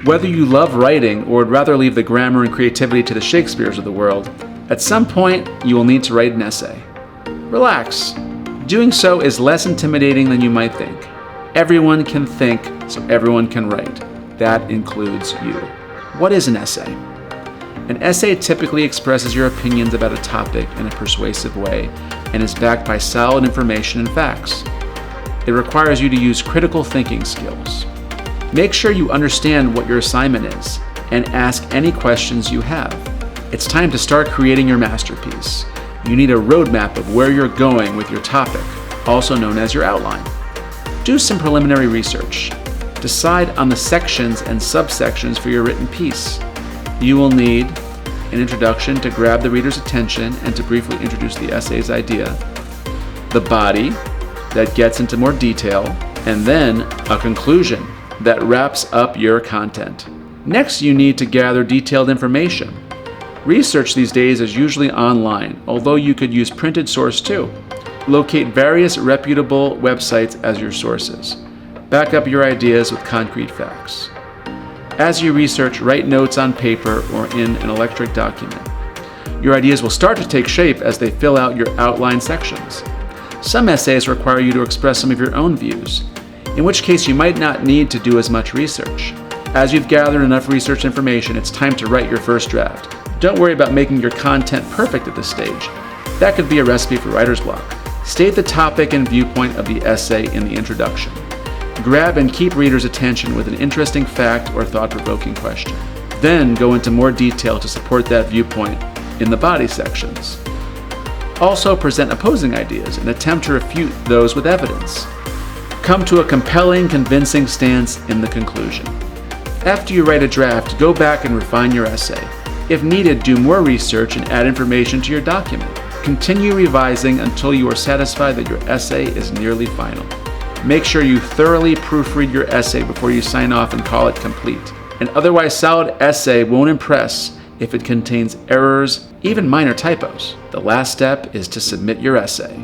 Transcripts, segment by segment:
Whether you love writing or would rather leave the grammar and creativity to the Shakespeares of the world, at some point you will need to write an essay. Relax. Doing so is less intimidating than you might think. Everyone can think, so everyone can write. That includes you. What is an essay? An essay typically expresses your opinions about a topic in a persuasive way and is backed by solid information and facts. It requires you to use critical thinking skills. Make sure you understand what your assignment is and ask any questions you have. It's time to start creating your masterpiece. You need a roadmap of where you're going with your topic, also known as your outline. Do some preliminary research. Decide on the sections and subsections for your written piece. You will need an introduction to grab the reader's attention and to briefly introduce the essay's idea, the body that gets into more detail, and then a conclusion that wraps up your content. Next, you need to gather detailed information. Research these days is usually online, although you could use printed source too. Locate various reputable websites as your sources. Back up your ideas with concrete facts. As you research, write notes on paper or in an electronic document. Your ideas will start to take shape as they fill out your outline sections. Some essays require you to express some of your own views, in which case you might not need to do as much research. As you've gathered enough research information, it's time to write your first draft. Don't worry about making your content perfect at this stage. That could be a recipe for writer's block. State the topic and viewpoint of the essay in the introduction. Grab and keep readers' attention with an interesting fact or thought-provoking question. Then go into more detail to support that viewpoint in the body sections. Also present opposing ideas and attempt to refute those with evidence. Come to a compelling, convincing stance in the conclusion. After you write a draft, go back and refine your essay. If needed, do more research and add information to your document. Continue revising until you are satisfied that your essay is nearly final. Make sure you thoroughly proofread your essay before you sign off and call it complete. An otherwise solid essay won't impress if it contains errors, even minor typos. The last step is to submit your essay.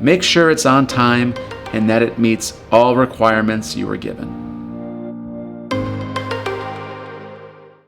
Make sure it's on time and that it meets all requirements you were given.